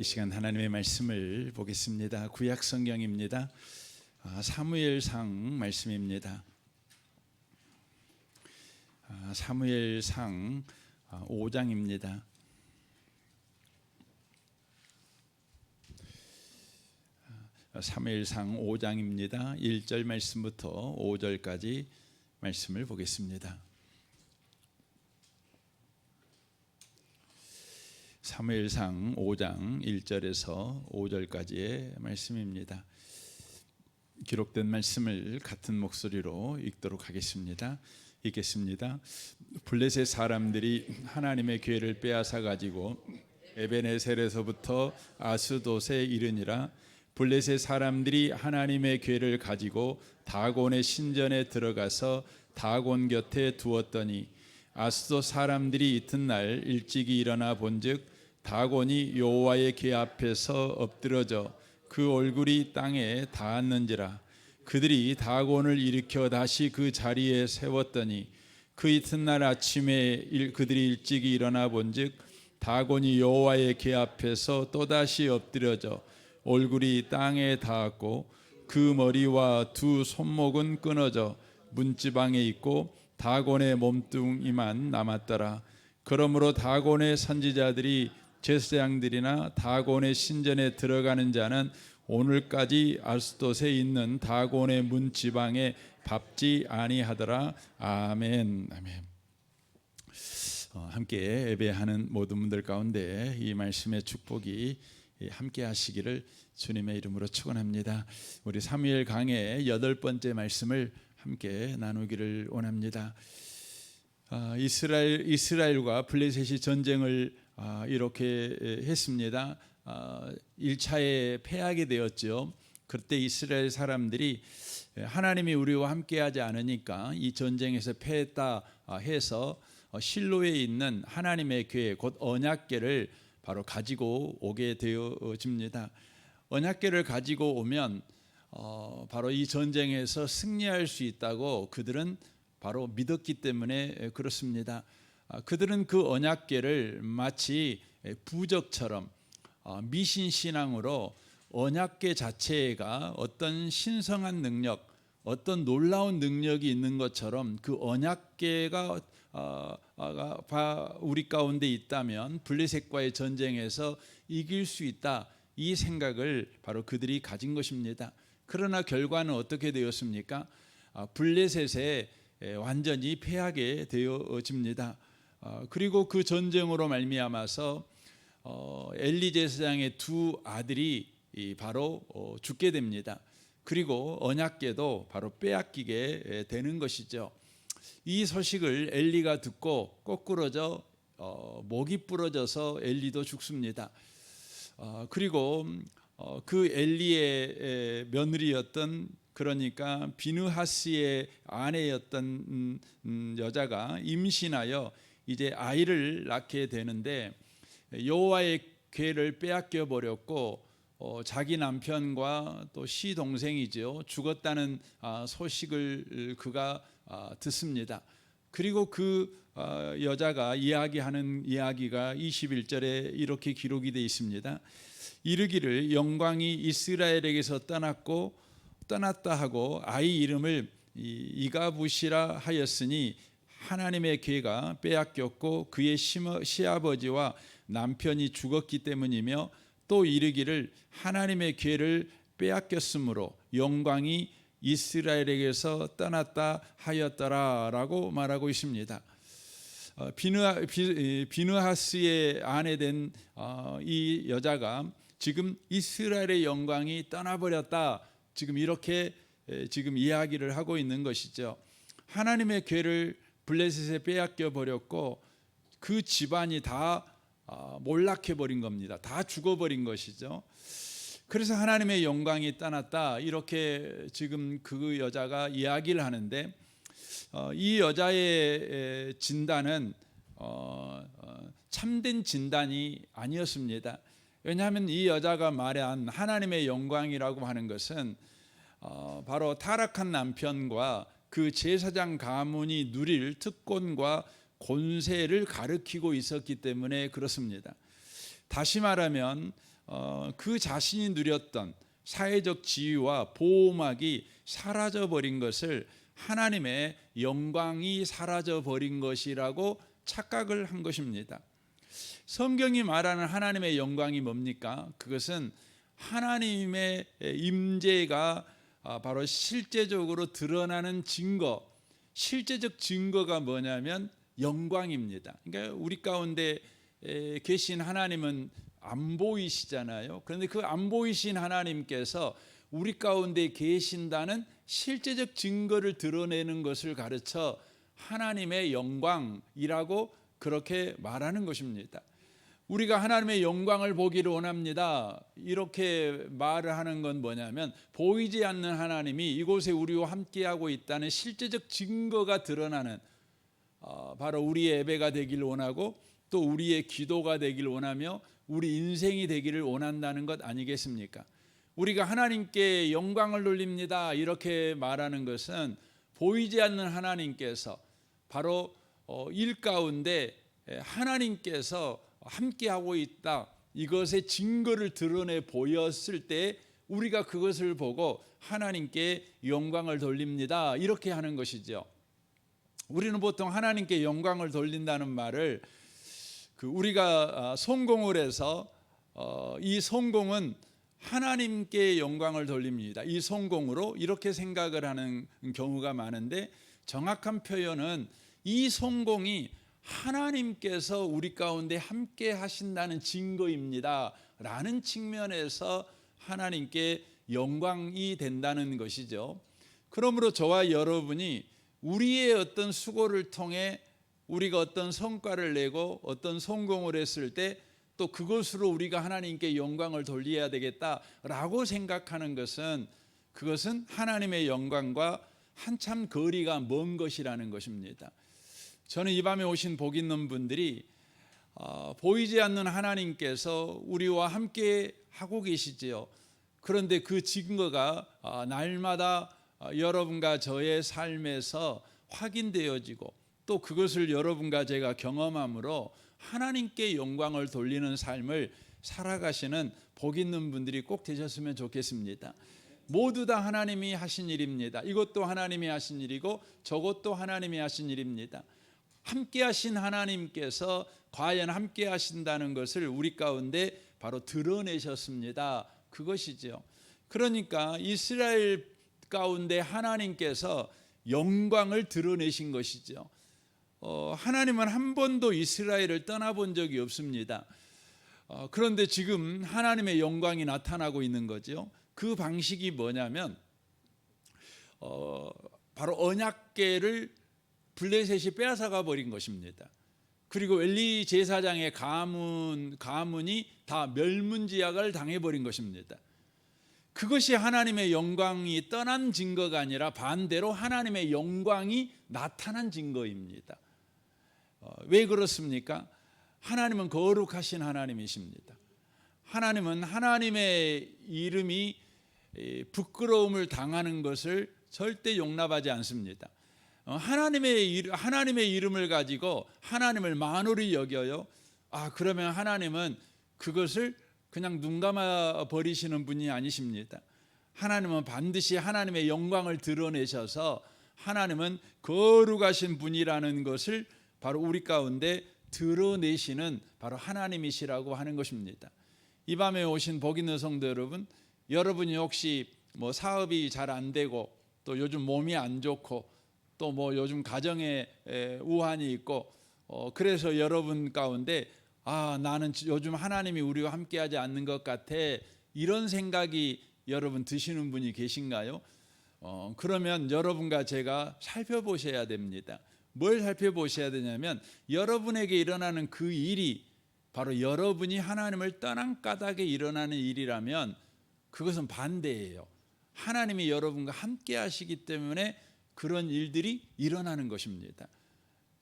이 시간 하나님의 말씀을 보겠습니다. 구약 성경입니다. 사무엘상 말씀입니다. 사무엘상 5장입니다. 사무엘상 5장입니다. 1절 말씀부터 5절까지 말씀을 보겠습니다. 사무엘상 5장 1절에서 5절까지의 말씀입니다. 기록된 말씀을 같은 목소리로 읽도록 하겠습니다. 읽겠습니다. 블레셋 사람들이 하나님의 괴를 빼앗아 가지고 에베네셀에서부터 아스돗에 이르니라. 블레셋 사람들이 하나님의 괴를 가지고 다곤의 신전에 들어가서 다곤 곁에 두었더니 아스돗 사람들이 이튿날 일찍이 일어나 본즉 다곤이 여호와의 궤 앞에서 엎드러져 그 얼굴이 땅에 닿았는지라. 그들이 다곤을 일으켜 다시 그 자리에 세웠더니 그 이튿날 아침에 그들이 일찍이 일어나 본즉 다곤이 여호와의 궤 앞에서 또다시 엎드려져 얼굴이 땅에 닿았고 그 머리와 두 손목은 끊어져 문지방에 있고 다곤의 몸뚱이만 남았더라. 그러므로 다곤의 선지자들이 제사장들이나 다곤의 신전에 들어가는 자는 오늘까지 아스돗에 있는 다곤의 문 지방에 밟지 아니하더라. 아멘. 아멘. 함께 예배하는 모든 분들 가운데 이 말씀의 축복이 함께 하시기를 주님의 이름으로 축원합니다. 우리 사무엘 강의 8번째 말씀을 함께 나누기를 원합니다. 이스라엘과 블레셋이 전쟁을 이렇게 했습니다. 1차에 패하게 되었죠. 그때 이스라엘 사람들이 하나님이 우리와 함께하지 않으니까 이 전쟁에서 패했다 해서 실로에 있는 하나님의 궤 곧 언약궤를 바로 가지고 오게 되어집니다. 언약궤를 가지고 오면 바로 이 전쟁에서 승리할 수 있다고 그들은 바로 믿었기 때문에 그렇습니다. 그들은 그 언약궤를 마치 부적처럼 미신신앙으로 언약궤 자체가 어떤 신성한 능력, 어떤 놀라운 능력이 있는 것처럼 그 언약궤가 우리 가운데 있다면 블레셋과의 전쟁에서 이길 수 있다, 이 생각을 바로 그들이 가진 것입니다. 그러나 결과는 어떻게 되었습니까? 블레셋에 완전히 패하게 되어집니다. 그리고 그 전쟁으로 말미암아서 엘리 제사장의 두 아들이 바로 죽게 됩니다. 그리고 언약궤도 바로 빼앗기게 되는 것이죠. 이 소식을 엘리가 듣고 거꾸러져 목이 부러져서 엘리도 죽습니다. 그리고 그 엘리의 며느리였던, 그러니까 비느하스의 아내였던 여자가 임신하여 이제 아이를 낳게 되는데 여호와의 궤를 빼앗겨 버렸고 자기 남편과 또 시동생이죠, 죽었다는 소식을 그가 듣습니다. 그리고 그 여자가 이야기하는 이야기가 21절에 이렇게 기록이 되어 있습니다. 이르기를 영광이 이스라엘에게서 떠났다 하고 아이 이름을 이가붓이라 하였으니 하나님의 궤가 빼앗겼고 그의 시아버지와 남편이 죽었기 때문이며, 또 이르기를 하나님의 궤를 빼앗겼으므로 영광이 이스라엘에게서 떠났다 하였더라라고 말하고 있습니다. 비느하스의 아내 된 이 여자가 지금 이스라엘의 영광이 떠나버렸다, 지금 이렇게 지금 이야기를 하고 있는 것이죠. 하나님의 궤를 블레셋에 빼앗겨 버렸고 그 집안이 다 몰락해 버린 겁니다. 다 죽어버린 것이죠. 그래서 하나님의 영광이 떠났다, 이렇게 지금 그 여자가 이야기를 하는데 이 여자의 진단은 참된 진단이 아니었습니다. 왜냐하면 이 여자가 말한 하나님의 영광이라고 하는 것은 바로 타락한 남편과 그 제사장 가문이 누릴 특권과 권세를 가리키고 있었기 때문에 그렇습니다. 다시 말하면 그 자신이 누렸던 사회적 지위와 보호막이 사라져 버린 것을 하나님의 영광이 사라져 버린 것이라고 착각을 한 것입니다. 성경이 말하는 하나님의 영광이 뭡니까? 그것은 하나님의 임재가 바로 실제적으로 드러나는 증거, 실제적 증거가 뭐냐면 영광입니다. 그러니까 우리 가운데 계신 하나님은 안 보이시잖아요. 그런데 그 안 보이신 하나님께서 우리 가운데 계신다는 실제적 증거를 드러내는 것을 가르쳐 하나님의 영광이라고 그렇게 말하는 것입니다. 우리가 하나님의 영광을 보기를 원합니다. 이렇게 말을 하는 건 뭐냐면 보이지 않는 하나님이 이곳에 우리와 함께하고 있다는 실제적 증거가 드러나는 바로 우리의 예배가 되기를 원하고 또 우리의 기도가 되기를 원하며 우리 인생이 되기를 원한다는 것 아니겠습니까? 우리가 하나님께 영광을 돌립니다. 이렇게 말하는 것은 보이지 않는 하나님께서 바로 일 가운데 하나님께서 함께하고 있다. 이것의 증거를 드러내 보였을 때 우리가 그것을 보고 하나님께 영광을 돌립니다. 이렇게 하는 것이죠. 우리는 보통 하나님께 영광을 돌린다는 말을 우리가 성공을 해서 이 성공은 하나님께 영광을 돌립니다. 이 성공으로 이렇게 생각을 하는 경우가 많은데 정확한 표현은 이 성공이 하나님께서 우리 가운데 함께 하신다는 증거입니다. 라는 측면에서 하나님께 영광이 된다는 것이죠. 그러므로 저와 여러분이 우리의 어떤 수고를 통해 우리가 어떤 성과를 내고 어떤 성공을 했을 때 또 그것으로 우리가 하나님께 영광을 돌려야 되겠다라고 생각하는 것은 그것은 하나님의 영광과 한참 거리가 먼 것이라는 것입니다. 저는 이 밤에 오신 복 있는 분들이 보이지 않는 하나님께서 우리와 함께 하고 계시지요. 그런데 그 증거가 날마다 여러분과 저의 삶에서 확인되어지고 또 그것을 여러분과 제가 경험함으로 하나님께 영광을 돌리는 삶을 살아가시는 복 있는 분들이 꼭 되셨으면 좋겠습니다. 모두 다 하나님이 하신 일입니다. 이것도 하나님이 하신 일이고 저것도 하나님이 하신 일입니다. 함께 하신 하나님께서 과연 함께 하신다는 것을 우리 가운데 바로 드러내셨습니다. 그것이죠. 그러니까 이스라엘 가운데 하나님께서 영광을 드러내신 것이죠. 하나님은 한 번도 이스라엘을 떠나본 적이 없습니다. 그런데 지금 하나님의 영광이 나타나고 있는 거죠. 그 방식이 뭐냐면 바로 언약궤를 블레셋이 빼앗아가 버린 것입니다. 그리고 엘리 제사장의 가문이 다 멸문지약을 당해버린 것입니다. 그것이 하나님의 영광이 떠난 증거가 아니라 반대로 하나님의 영광이 나타난 증거입니다. 왜 그렇습니까? 하나님은 거룩하신 하나님이십니다. 하나님은 하나님의 이름이 부끄러움을 당하는 것을 절대 용납하지 않습니다. 하나님의 이름을 가지고 하나님을 만홀히 여겨요. 그러면 하나님은 그것을 그냥 눈 감아 버리시는 분이 아니십니다. 하나님은 반드시 하나님의 영광을 드러내셔서 하나님은 거룩하신 분이라는 것을 바로 우리 가운데 드러내시는 바로 하나님이시라고 하는 것입니다. 이 밤에 오신 복 있는 성도 여러분, 여러분이 혹시 사업이 잘 안 되고 또 요즘 몸이 안 좋고 또 요즘 가정에 우환이 있고 그래서 여러분 가운데 나는 요즘 하나님이 우리와 함께하지 않는 것 같아 이런 생각이 여러분 드시는 분이 계신가요? 그러면 여러분과 제가 살펴보셔야 됩니다. 뭘 살펴보셔야 되냐면 여러분에게 일어나는 그 일이 바로 여러분이 하나님을 떠난 까닭에 일어나는 일이라면 그것은 반대예요. 하나님이 여러분과 함께 하시기 때문에 그런 일들이 일어나는 것입니다.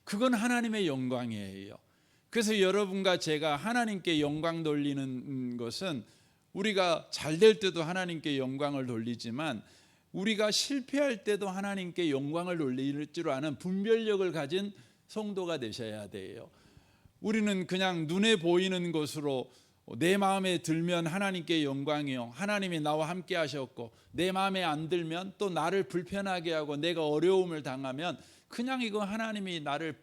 그건 하나님의 영광이에요. 그래서 여러분과 제가 하나님께 영광 돌리는 것은 우리가 잘 될 때도 하나님께 영광을 돌리지만 우리가 실패할 때도 하나님께 영광을 돌릴 줄 아는 분별력을 가진 성도가 되셔야 돼요. 우리는 그냥 눈에 보이는 것으로 내 마음에 들면 하나님께 영광이요, 하나님이 나와 함께 하셨고, 내 마음에 안 들면 또 나를 불편하게 하고 내가 어려움을 당하면 그냥 이거 하나님이 나를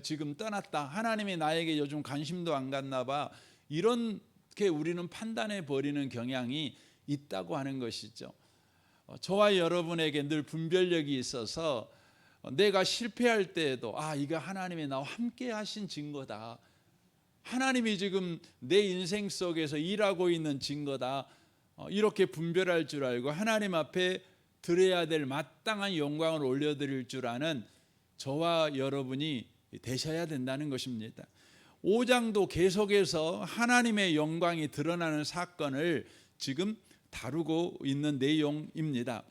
지금 떠났다, 하나님이 나에게 요즘 관심도 안 갔나 봐, 이렇게 우리는 판단해 버리는 경향이 있다고 하는 것이죠. 저와 여러분에게 늘 분별력이 있어서 내가 실패할 때에도 이거 하나님이 나와 함께 하신 증거다, 하나님이 지금 내 인생 속에서 일하고 있는 증거다, 이렇게 분별할 줄 알고 하나님 앞에 드려야 될 마땅한 영광을 올려드릴 줄 아는 저와 여러분이 되셔야 된다는 것입니다. 5장도 계속해서 하나님의 영광이 드러나는 사건을 지금 다루고 있는 내용입니다.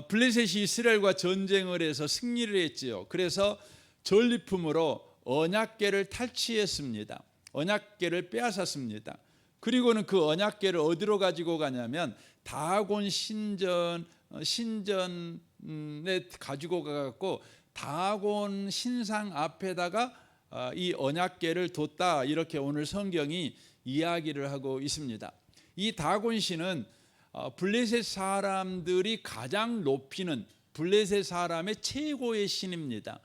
블레셋이 이스라엘과 전쟁을 해서 승리를 했지요. 그래서 전리품으로 언약궤를 탈취했습니다. 언약궤를 빼앗았습니다. 그리고는 그 언약궤를 어디로 가지고 가냐면 다곤 신전에 가지고 가갖고 다곤 신상 앞에다가 이 언약궤를 뒀다, 이렇게 오늘 성경이 이야기를 하고 있습니다. 이 다곤 신은 블레셋 사람들이 가장 높이는 블레셋 사람의 최고의 신입니다.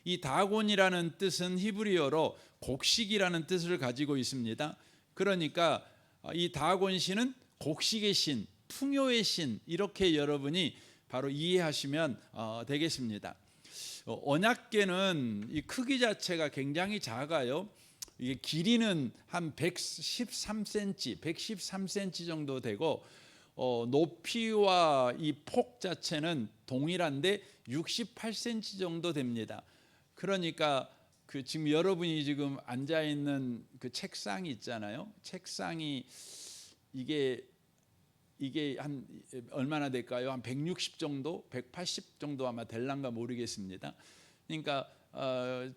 이 다곤이라는 뜻은 히브리어로 곡식이라는 뜻을 가지고 있습니다. 그러니까 이 다곤 신은 곡식의 신, 풍요의 신, 이렇게 여러분이 바로 이해하시면 되겠습니다. 언약궤는 이 크기 자체가 굉장히 작아요. 이게 길이는 한 113cm 정도 되고, 높이와 이 폭 자체는 동일한데 68cm 정도 됩니다. 그러니까 지금 여러분이 지금 앉아 있는 그 책상이 있잖아요. 책상이 이게 한 얼마나 될까요? 한 160 정도, 180 정도 아마 될란가 모르겠습니다. 그러니까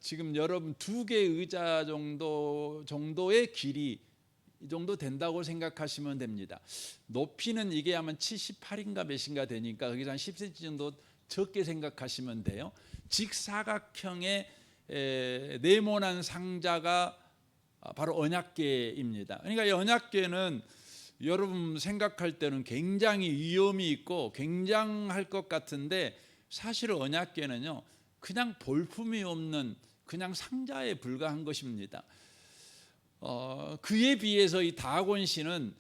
지금 여러분 2개 의자 정도의 길이 이 정도 된다고 생각하시면 됩니다. 높이는 이게 아마 78인가 몇인가 되니까 거기서 한 10cm 정도 적게 생각하시면 돼요. 직사각형의 네모난 상자가 바로 언약궤입니다. 그러니까 이 언약궤는 여러분 생각할 때는 굉장히 위험이 있고 굉장할 것 같은데, 사실 언약궤는요 그냥 볼품이 없는 그냥 상자에 불과한 것입니다. 그에 비해서 이 다곤 신은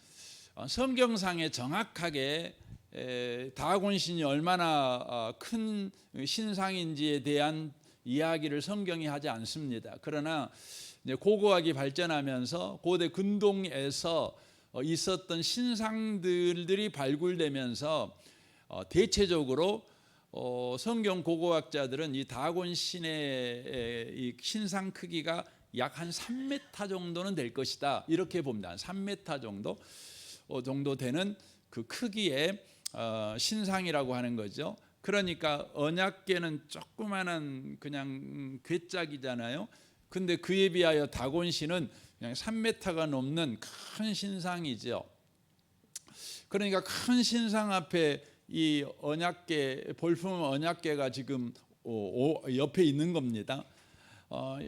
성경상에 정확하게 다곤 신이 얼마나 큰 신상인지에 대한 이야기를 성경이 하지 않습니다. 그러나 고고학이 발전하면서 고대 근동에서 있었던 신상들이 발굴되면서 대체적으로 성경 고고학자들은 이 다곤 신의 이 신상 크기가 약 한 3m 정도는 될 것이다, 이렇게 봅니다. 3m 정도 되는 그 크기의 신상이라고 하는 거죠. 그러니까 언약궤는 조그마한 그냥 괴짝이잖아요. 근데 그에 비하여 다곤 신은 그냥 3m가 넘는 큰 신상이죠. 그러니까 큰 신상 앞에 이 언약궤, 볼품 언약궤가 지금 옆에 있는 겁니다.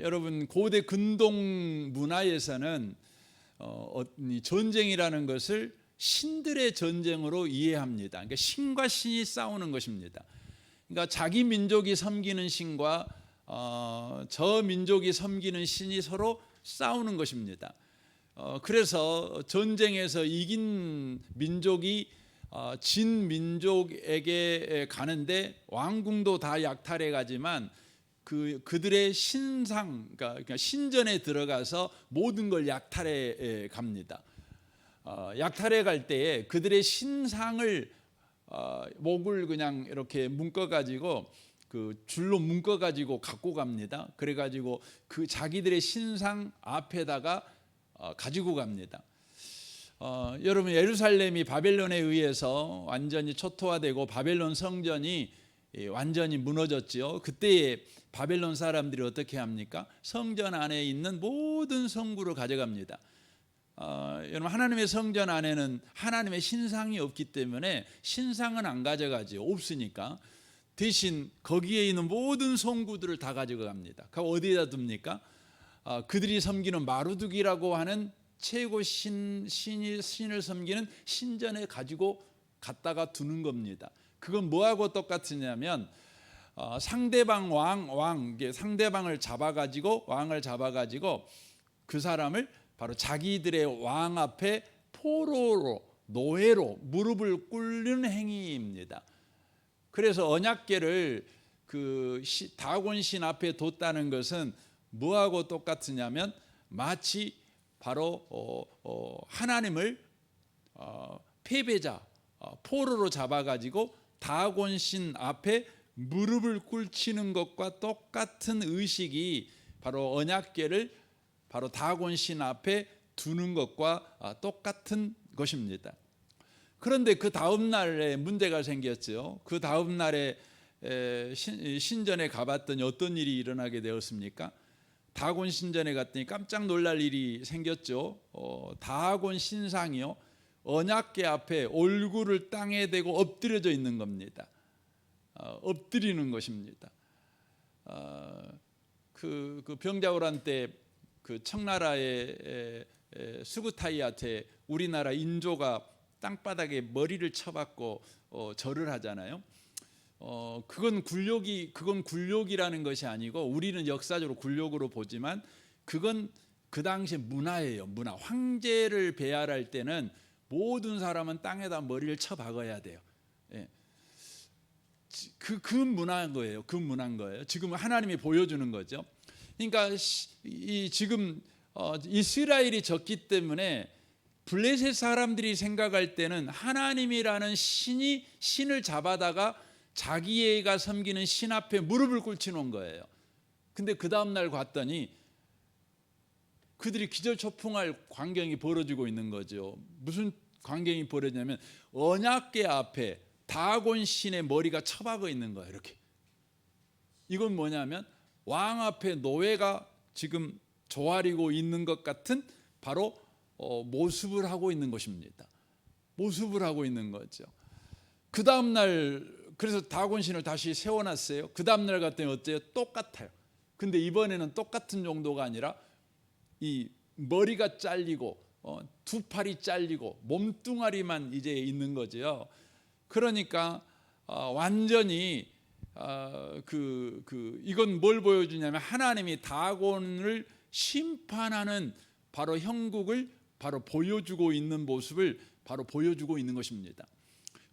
여러분 고대 근동 문화에서는 전쟁이라는 것을 신들의 전쟁으로 이해합니다. 그러니까 신과 신이 싸우는 것입니다. 그러니까 자기 민족이 섬기는 신과 저 민족이 섬기는 신이 서로 싸우는 것입니다. 그래서 전쟁에서 이긴 민족이 진 민족에게 가는데 왕궁도 다 약탈해 가지만 그들의 신상, 그러니까 신전에 들어가서 모든 걸 약탈해 갑니다. 약탈해 갈 때에 그들의 신상을 목을 그냥 이렇게 묶어가지고 그 줄로 묶어가지고 갖고 갑니다. 그래가지고 그 자기들의 신상 앞에다가 가지고 갑니다. 여러분 예루살렘이 바벨론에 의해서 완전히 초토화되고 바벨론 성전이 완전히 무너졌지요. 그때에 바벨론 사람들이 어떻게 합니까? 성전 안에 있는 모든 성구를 가져갑니다. 여러분 하나님의 성전 안에는 하나님의 신상이 없기 때문에 신상은 안 가져가죠. 없으니까. 대신 거기에 있는 모든 성구들을 다 가져갑니다. 그럼 어디에다 둡니까? 그들이 섬기는 마루두기라고 하는 최고 신을 섬기는 신전에 가지고 갖다가 두는 겁니다. 그건 뭐하고 똑같으냐면 상대방 상대방을 잡아가지고 왕을 잡아가지고 그 사람을 바로 자기들의 왕 앞에 포로로 노예로 무릎을 꿇는 행위입니다. 그래서 언약궤를 그 다곤 신 앞에 뒀다는 것은 뭐하고 똑같으냐면 마치 바로 하나님을 패배자 포로로 잡아가지고 다곤 신 앞에 무릎을 꿇치는 것과 똑같은 의식이 바로 언약궤를 바로 다곤 신 앞에 두는 것과 똑같은 것입니다. 그런데 그 다음 날에 문제가 생겼죠. 그 다음 날에 신전에 가봤더니 어떤 일이 일어나게 되었습니까? 다곤 신전에 갔더니 깜짝 놀랄 일이 생겼죠. 다곤 신상이요, 언약궤 앞에 얼굴을 땅에 대고 엎드려져 있는 겁니다. 엎드리는 것입니다. 그 병자호란 때 그 청나라의 수구타이한테 우리나라 인조가 땅바닥에 머리를 쳐박고 절을 하잖아요. 그건 굴욕이라는 것이 아니고 우리는 역사적으로 굴욕으로 보지만 그건 그 당시의 문화예요. 문화. 황제를 배알할 때는 모든 사람은 땅에다 머리를 쳐박아야 돼요. 예. 그 문화인 거예요. 그 문화인 거예요. 지금 하나님이 보여주는 거죠. 그러니까 지금 이스라엘이 졌기 때문에 블레셋 사람들이 생각할 때는 하나님이라는 신을 잡아다가 자기애가 섬기는 신 앞에 무릎을 꿇쳐 놓은 거예요. 근데 그 다음 날 갔더니 그들이 기절초풍할 광경이 벌어지고 있는 거죠. 무슨 광경이 벌어지냐면 언약궤 앞에 다곤 신의 머리가 처박아 있는 거예요. 이렇게. 이건 뭐냐면 왕 앞에 노예가 지금 조아리고 있는 것 같은 바로 모습을 하고 있는 것입니다. 모습을 하고 있는 거죠. 그 다음 날 그래서 다곤 신을 다시 세워놨어요. 그 다음 날 갔더니 어때요? 똑같아요. 근데 이번에는 똑같은 정도가 아니라 이 머리가 잘리고 두 팔이 잘리고 몸뚱아리만 이제 있는 거죠. 그러니까 완전히 이건 뭘 보여주냐면 하나님이 다곤을 심판하는 바로 형국을 바로 보여주고 있는 모습을 바로 보여주고 있는 것입니다.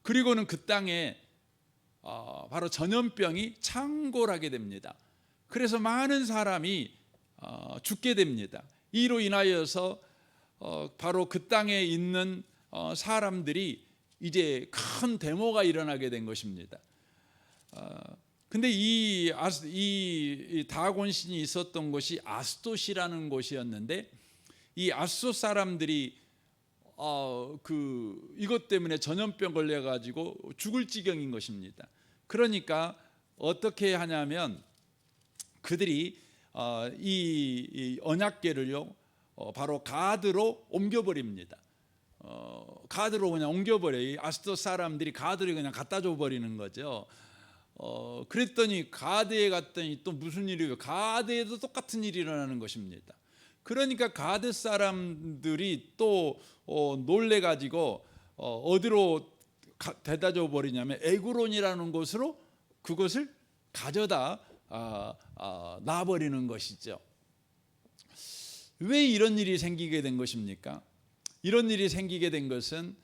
그리고는 그 땅에 바로 전염병이 창궐하게 됩니다. 그래서 많은 사람이 죽게 됩니다. 이로 인하여서 바로 그 땅에 있는 사람들이 이제 큰 데모가 일어나게 된 것입니다. 근데 이 다곤 신이 있었던 곳이 아스돗이라는 곳이었는데 이 아스돗 사람들이 이것 때문에 전염병 걸려 가지고 죽을 지경인 것입니다. 그러니까 어떻게 하냐면 그들이 이 언약궤를요 바로 가드로 옮겨버립니다. 가드로 그냥 옮겨버려요. 아스돗 사람들이 가드를 그냥 갖다 줘 버리는 거죠. 그랬더니 가드에 갔더니 또 무슨 일이에요? 가드에도 똑같은 일이 일어나는 것입니다. 그러니까 가드 사람들이 또 놀래 가지고 어디로 데려다 줘 버리냐면 에그론이라는 곳으로 그것을 가져다 놔버리는 것이죠. 왜 이런 일이 생기게 된 것입니까? 이런 일이 생기게 된 것은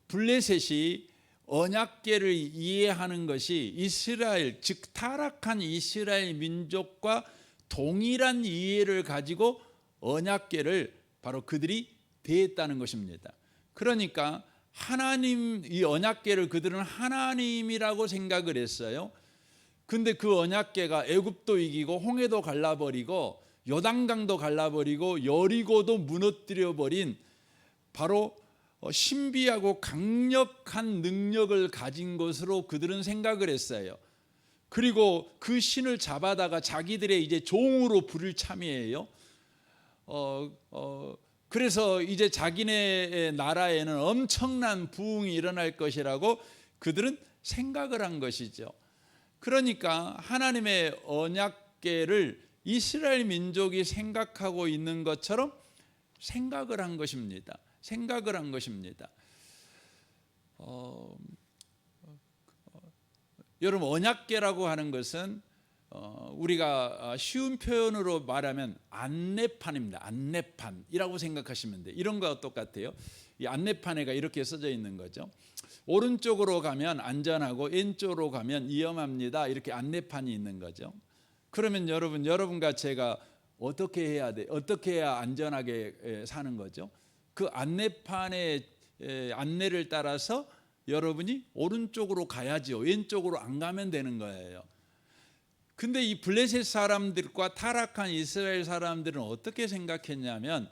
블레셋이 언약궤를 이해하는 것이 이스라엘, 즉 타락한 이스라엘 민족과 동일한 이해를 가지고 언약궤를 바로 그들이 대했다는 것입니다. 그러니까 하나님, 이 언약궤를 그들은 하나님이라고 생각을 했어요. 근데 그 언약궤가 애굽도 이기고 홍해도 갈라버리고 요단강도 갈라버리고 여리고도 무너뜨려 버린 바로 신비하고 강력한 능력을 가진 것으로 그들은 생각을 했어요. 그리고 그 신을 잡아다가 자기들의 이제 종으로 부릴 참이에요. 그래서 이제 자기네 나라에는 엄청난 부흥이 일어날 것이라고 그들은 생각을 한 것이죠. 그러니까 하나님의 언약궤를 이스라엘 민족이 생각하고 있는 것처럼 생각을 한 것입니다. 생각을 한 것입니다. 여러분, 언약궤라고 하는 것은 우리가 쉬운 표현으로 말하면 안내판입니다. 안내판이라고 생각하시면 돼요. 이런 거와 똑같아요. 이 안내판에가 이렇게 써져 있는 거죠. 오른쪽으로 가면 안전하고 왼쪽으로 가면 위험합니다. 이렇게 안내판이 있는 거죠. 그러면 여러분과 제가 어떻게 해야 돼? 어떻게 해야 안전하게 사는 거죠? 그 안내판의 안내를 따라서 여러분이 오른쪽으로 가야지요. 왼쪽으로 안 가면 되는 거예요. 근데 이 블레셋 사람들과 타락한 이스라엘 사람들은 어떻게 생각했냐면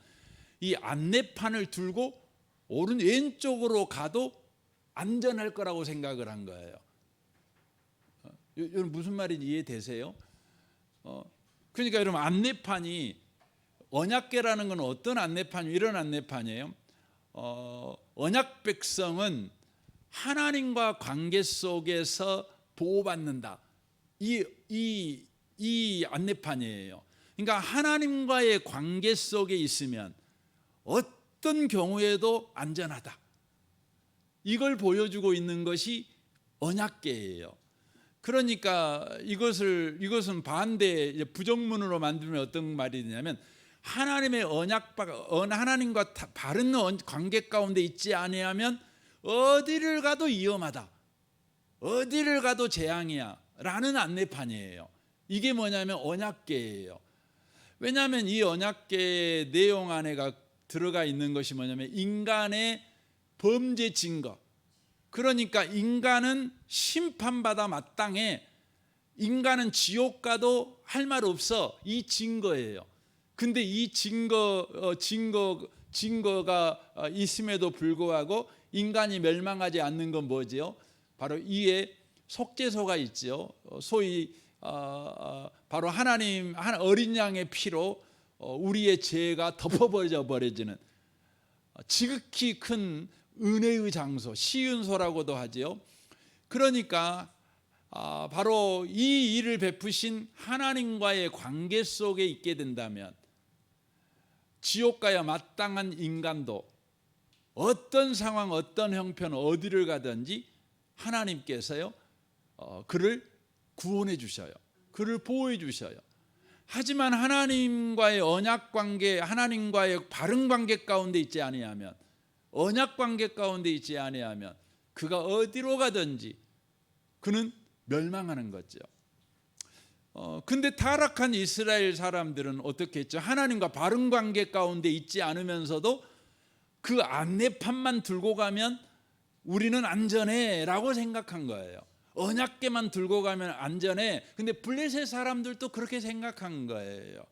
이 안내판을 들고 왼쪽으로 가도 안전할 거라고 생각을 한 거예요. 여러분 무슨 말인지 이해되세요? 그러니까 여러분, 안내판이 언약궤라는 건 어떤 안내판이에요? 이런 안내판이에요. 언약 백성은 하나님과 관계 속에서 보호받는다. 이 안내판이에요. 그러니까 하나님과의 관계 속에 있으면 어떤 경우에도 안전하다. 이걸 보여주고 있는 것이 언약궤예요. 그러니까 이것은 반대 부정문으로 만들면 어떤 말이 되냐면 하나님의 하나님과 바른 관계 가운데 있지 아니하면 어디를 가도 위험하다. 어디를 가도 재앙이야. 라는 안내판이에요. 이게 뭐냐면 언약궤예요. 왜냐하면 이 언약궤의 내용 안에가 들어가 있는 것이 뭐냐면 인간의 범죄 증거. 그러니까 인간은 심판받아 마땅해. 인간은 지옥 가도 할 말 없어. 이 증거예요. 근데 이 증거가 있음에도 불구하고 인간이 멸망하지 않는 건 뭐지요? 바로 이에 속죄소가 있죠. 소위 바로 하나님 어린 양의 피로 우리의 죄가 덮어버려 버려지는 지극히 큰 은혜의 장소, 시은소라고도 하지요. 그러니까 바로 이 일을 베푸신 하나님과의 관계 속에 있게 된다면 지옥 가야 마땅한 인간도 어떤 상황, 어떤 형편, 어디를 가든지 하나님께서요 그를 구원해 주셔요. 그를 보호해 주셔요. 하지만 하나님과의 언약 관계, 하나님과의 바른 관계 가운데 있지 아니하면, 언약 관계 가운데 있지 아니하면 그가 어디로 가든지 그는 멸망하는 거죠. 근데 타락한 이스라엘 사람들은 어떻게 했죠? 하나님과 바른 관계 가운데 있지 않으면서도 그 안내판만 들고 가면 우리는 안전해라고 생각한 거예요. 언약궤만 들고 가면 안전해. 근데 블레셋 사람들도 그렇게 생각한 거예요.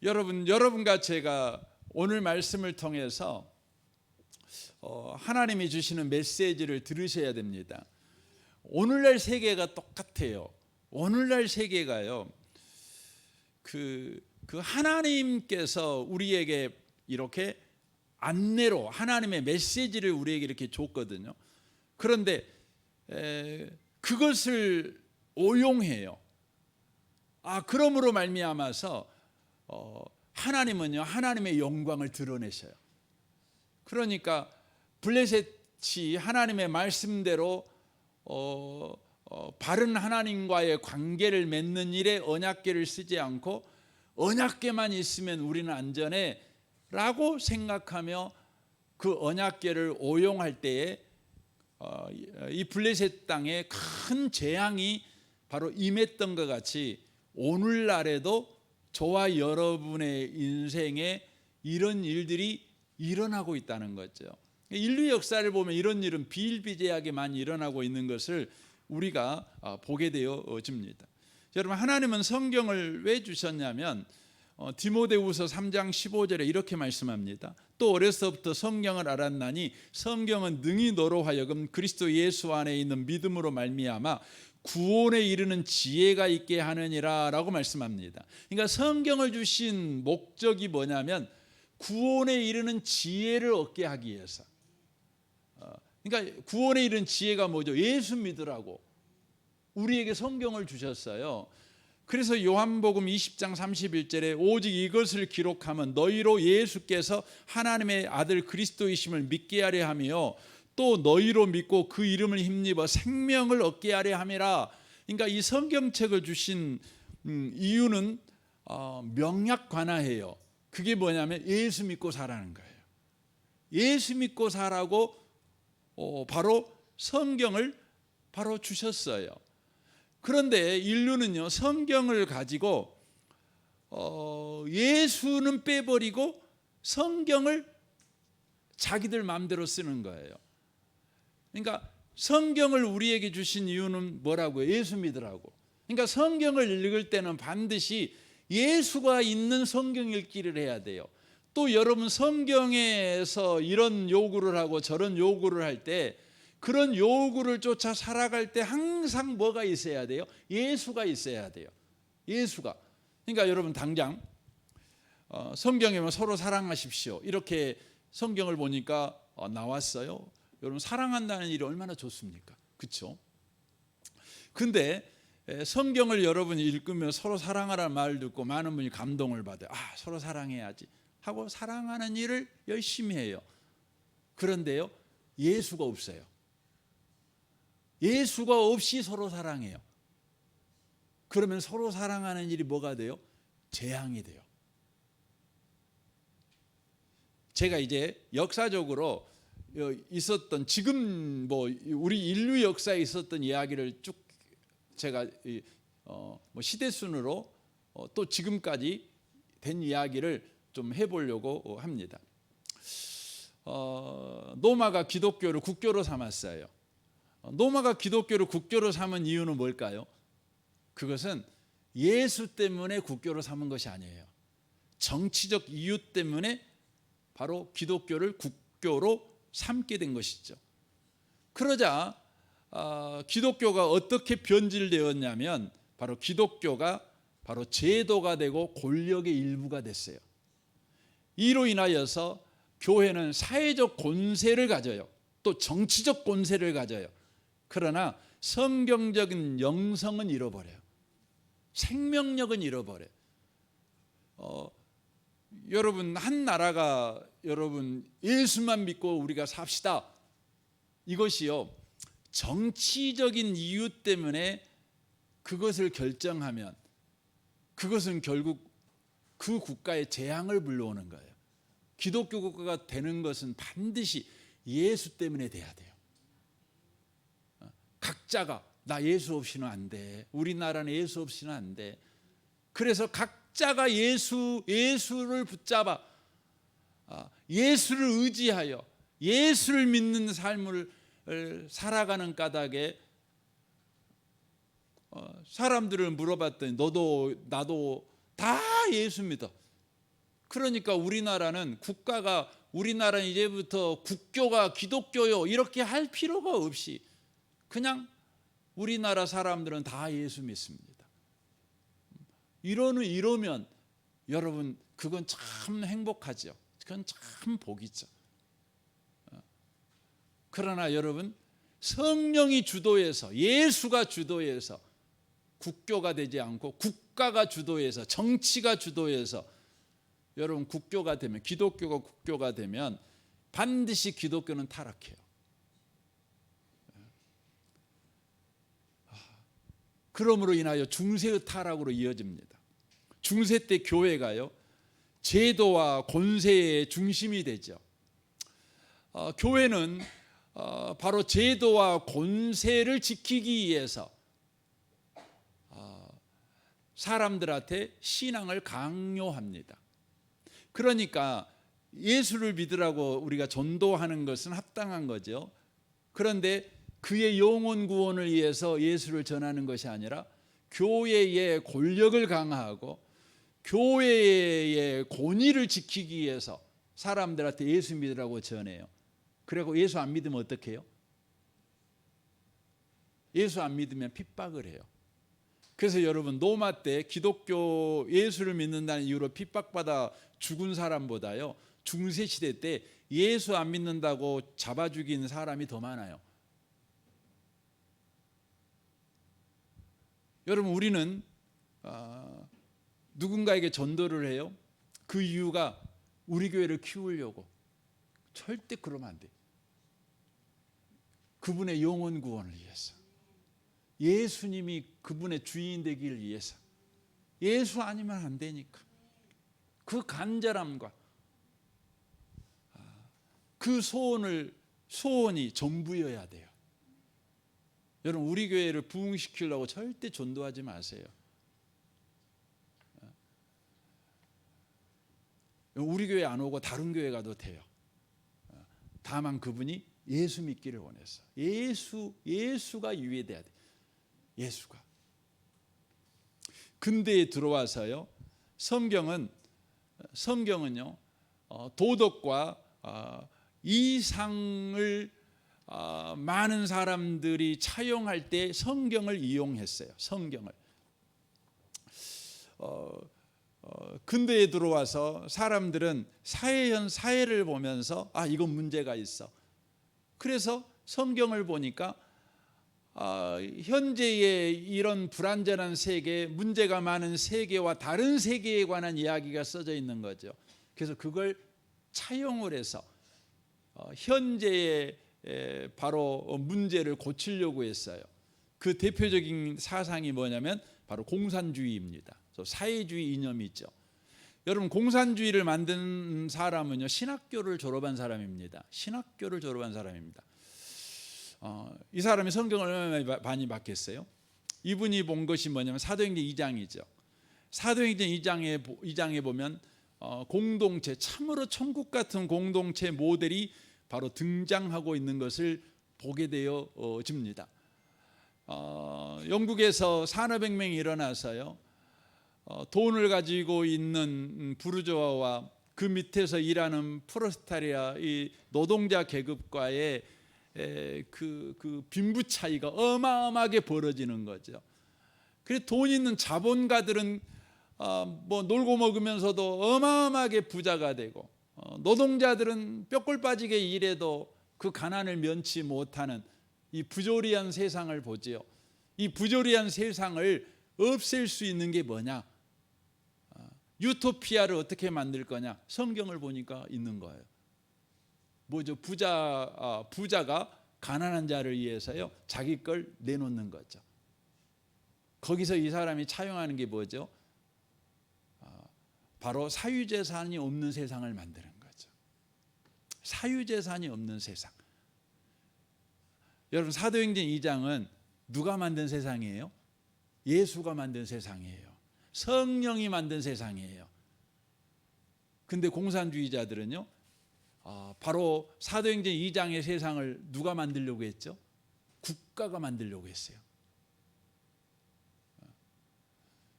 여러분과 제가 오늘 말씀을 통해서 하나님이 주시는 메시지를 들으셔야 됩니다. 오늘날 세계가 똑같아요. 오늘날 세계가요. 그 하나님께서 우리에게 이렇게 안내로 하나님의 메시지를 우리에게 이렇게 줬거든요. 그런데 그것을 오용해요. 그러므로 말미암아서 하나님은요 하나님의 영광을 드러내셔요. 그러니까 블레셋이 하나님의 말씀대로 바른 하나님과의 관계를 맺는 일에 언약궤를 쓰지 않고 언약궤만 있으면 우리는 안전해 라고 생각하며 그 언약궤를 오용할 때에 이 블레셋 땅에 큰 재앙이 바로 임했던 것 같이 오늘날에도 저와 여러분의 인생에 이런 일들이 일어나고 있다는 거죠. 인류 역사를 보면 이런 일은 비일비재하게 많이 일어나고 있는 것을 우리가 보게 되어집니다. 여러분, 하나님은 성경을 왜 주셨냐면 디모데후서 3장 15절에 이렇게 말씀합니다. 또 어려서부터 성경을 알았나니 성경은 능히 너로 하여금 그리스도 예수 안에 있는 믿음으로 말미암아 구원에 이르는 지혜가 있게 하느니라 라고 말씀합니다. 그러니까 성경을 주신 목적이 뭐냐면 구원에 이르는 지혜를 얻게 하기 위해서. 그러니까 구원에 이르는 지혜가 뭐죠? 예수 믿으라고 우리에게 성경을 주셨어요. 그래서 요한복음 20장 31절에 오직 이것을 기록하면 너희로 예수께서 하나님의 아들 그리스도이심을 믿게 하려 하며 또 너희로 믿고 그 이름을 힘입어 생명을 얻게 하려 함이라. 그러니까 이 성경책을 주신 이유는 명약 관하예요. 그게 뭐냐면 예수 믿고 살라는 거예요. 예수 믿고 살라고 바로 성경을 바로 주셨어요. 그런데 인류는요, 성경을 가지고 예수는 빼버리고 성경을 자기들 마음대로 쓰는 거예요. 그러니까 성경을 우리에게 주신 이유는 뭐라고요? 예수 믿으라고. 그러니까 성경을 읽을 때는 반드시 예수가 있는 성경 읽기를 해야 돼요. 또 여러분 성경에서 이런 요구를 하고 저런 요구를 할 때 그런 요구를 쫓아 살아갈 때 항상 뭐가 있어야 돼요? 예수가 있어야 돼요. 예수가. 그러니까 여러분 당장 성경에 뭐 서로 사랑하십시오 이렇게 성경을 보니까 나왔어요. 여러분 사랑한다는 일이 얼마나 좋습니까? 그렇죠? 근데 성경을 여러분이 읽으면 서로 사랑하라는 말을 듣고 많은 분이 감동을 받아요. 서로 사랑해야지 하고 사랑하는 일을 열심히 해요. 그런데요, 예수가 없어요. 예수가 없이 서로 사랑해요. 그러면 서로 사랑하는 일이 뭐가 돼요? 재앙이 돼요. 제가 이제 역사적으로 있었던 지금 뭐 우리 인류 역사에 있었던 이야기를 쭉 제가 시대 순으로 또 지금까지 된 이야기를 좀 해보려고 합니다. 노마가 기독교를 국교로 삼았어요. 노마가 기독교를 국교로 삼은 이유는 뭘까요? 그것은 예수 때문에 국교로 삼은 것이 아니에요. 정치적 이유 때문에 바로 기독교를 국교로 삼게 된 것이죠. 그러자 기독교가 어떻게 변질되었냐면 바로 기독교가 바로 제도가 되고 권력의 일부가 됐어요. 이로 인하여서 교회는 사회적 권세를 가져요. 또 정치적 권세를 가져요. 그러나 성경적인 영성은 잃어버려요. 생명력은 잃어버려요. 여러분 한 나라가 여러분 예수만 믿고 우리가 삽시다. 이것이요. 정치적인 이유 때문에 그것을 결정하면 그것은 결국 그 국가의 재앙을 불러오는 거예요. 기독교 국가가 되는 것은 반드시 예수 때문에 돼야 돼요. 각자가 나 예수 없이는 안 돼. 우리나라는 예수 없이는 안 돼. 그래서 각자가 예수를 붙잡아 예수를 의지하여 예수를 믿는 삶을 살아가는 까닭에 사람들을 물어봤더니 너도 나도 다 예수 믿어. 그러니까 우리나라는 이제부터 국교가 기독교요 이렇게 할 필요가 없이 그냥 우리나라 사람들은 다 예수 믿습니다. 이러면 여러분 그건 참 행복하죠. 그건 참 복이죠. 그러나 여러분 성령이 주도해서 예수가 주도해서 국교가 되지 않고 국가가 주도해서 정치가 주도해서 여러분 국교가 되면 기독교가 국교가 되면 반드시 기독교는 타락해요. 그러므로 인하여 중세의 타락으로 이어집니다. 중세 때 교회가요 제도와 권세의 중심이 되죠. 교회는 바로 제도와 권세를 지키기 위해서 사람들한테 신앙을 강요합니다. 그러니까 예수를 믿으라고 우리가 전도하는 것은 합당한 거죠. 그런데 그의 영혼 구원을 위해서 예수를 전하는 것이 아니라 교회의 권력을 강화하고 교회의 권위를 지키기 위해서 사람들한테 예수 믿으라고 전해요. 그리고 예수 안 믿으면 어떻게 해요? 예수 안 믿으면 핍박을 해요. 그래서 여러분 노마 때 기독교 예수를 믿는다는 이유로 핍박받아 죽은 사람보다요 중세 시대 때 예수 안 믿는다고 잡아 죽인 사람이 더 많아요. 여러분 우리는 누군가에게 전도를 해요. 그 이유가 우리 교회를 키우려고. 절대 그러면 안 돼. 그분의 영혼 구원을 위해서, 예수님이 그분의 주인 되기를 위해서. 예수 아니면 안 되니까. 그 간절함과 그 소원이 전부여야 돼요. 여러분, 우리 교회를 부흥시키려고 절대 전도하지 마세요. 우리 교회 안 오고 다른 교회 가도 돼요. 다만 그분이 예수 믿기를 원해서. 예수가 위에돼야 돼. 예수가. 근대에 들어와서요, 성경은요, 도덕과 이상을 많은 사람들이 차용할 때 성경을 이용했어요. 성경을. 근대에 들어와서 사람들은 사회를 보면서 이건 문제가 있어. 그래서 성경을 보니까 현재의 이런 불완전한 세계, 문제가 많은 세계와 다른 세계에 관한 이야기가 써져 있는 거죠. 그래서 그걸 차용을 해서 현재의 바로 문제를 고치려고 했어요. 그 대표적인 사상이 뭐냐면 바로 공산주의입니다. 사회주의 이념이 있죠. 여러분, 공산주의를 만든 사람은요, 신학교를 졸업한 사람입니다. 신학교를 졸업한 사람입니다. 이 사람이 성경을 얼마나 많이 봤겠어요? 이분이 본 것이 뭐냐면 사도행전 2장이죠. 사도행전 2장에 보면 공동체, 참으로 천국 같은 공동체 모델이 바로 등장하고 있는 것을 보게 되어집니다. 영국에서 산업혁명이 일어나서요, 돈을 가지고 있는 부르주아와 그 밑에서 일하는 프로레타리아, 이 노동자 계급과의 그 빈부 차이가 어마어마하게 벌어지는 거죠. 그래서 돈 있는 자본가들은 뭐 놀고 먹으면서도 어마어마하게 부자가 되고, 노동자들은 뼈골 빠지게 일해도 그 가난을 면치 못하는 이 부조리한 세상을 보지요. 이 부조리한 세상을 없앨 수 있는 게 뭐냐? 유토피아를 어떻게 만들 거냐? 성경을 보니까 있는 거예요. 뭐죠? 부자가 가난한 자를 위해서요, 자기 걸 내놓는 거죠. 거기서 이 사람이 차용하는 게 뭐죠? 바로 사유재산이 없는 세상을 만드는 거죠. 사유재산이 없는 세상. 여러분, 사도행전 2장은 누가 만든 세상이에요? 예수가 만든 세상이에요. 성령이 만든 세상이에요. 근데 공산주의자들은요, 바로 사도행전 2장의 세상을 누가 만들려고 했죠? 국가가 만들려고 했어요.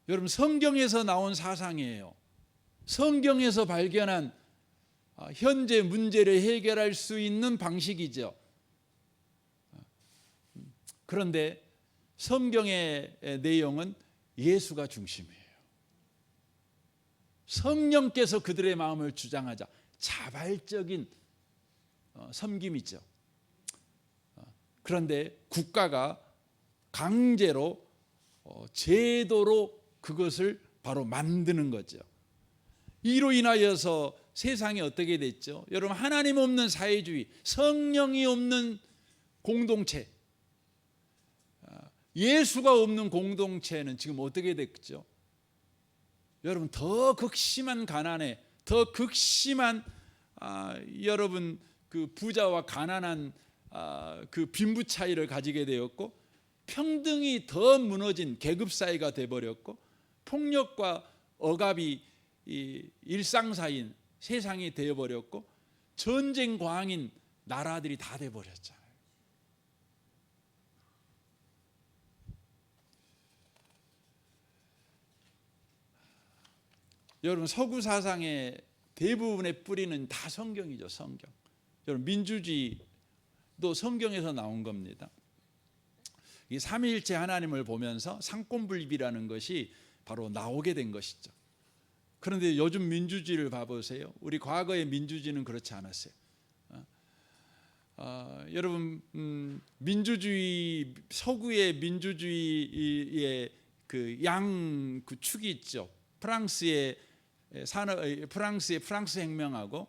여러분, 성경에서 나온 사상이에요. 성경에서 발견한 현재 문제를 해결할 수 있는 방식이죠. 그런데 성경의 내용은 예수가 중심이에요. 성령께서 그들의 마음을 주장하자. 자발적인 섬김이죠. 그런데 국가가 강제로 제도로 그것을 바로 만드는 거죠. 이로 인하여서 세상이 어떻게 됐죠? 여러분, 하나님 없는 사회주의, 성령이 없는 공동체, 예수가 없는 공동체는 지금 어떻게 됐죠? 여러분, 더 극심한 가난에, 더 극심한 여러분 그 부자와 가난한 그 빈부 차이를 가지게 되었고, 평등이 더 무너진 계급 사회가 돼버렸고, 폭력과 억압이 일상사인 세상이 되어버렸고, 전쟁 광인 나라들이 다 돼버렸잖아요. 여러분, 서구 사상의 대부분의 뿌리는 다 성경이죠. 성경. 여러분, 민주주의도 성경에서 나온 겁니다. 이 삼위일체 하나님을 보면서 상권분립이라는 것이 바로 나오게 된 것이죠. 그런데 요즘 민주주의를 봐보세요. 우리 과거의 민주주의는 그렇지 않았어요. 여러분, 민주주의, 서구의 민주주의의 그 양 그 축이 있죠. 프랑스의 프랑스 혁명하고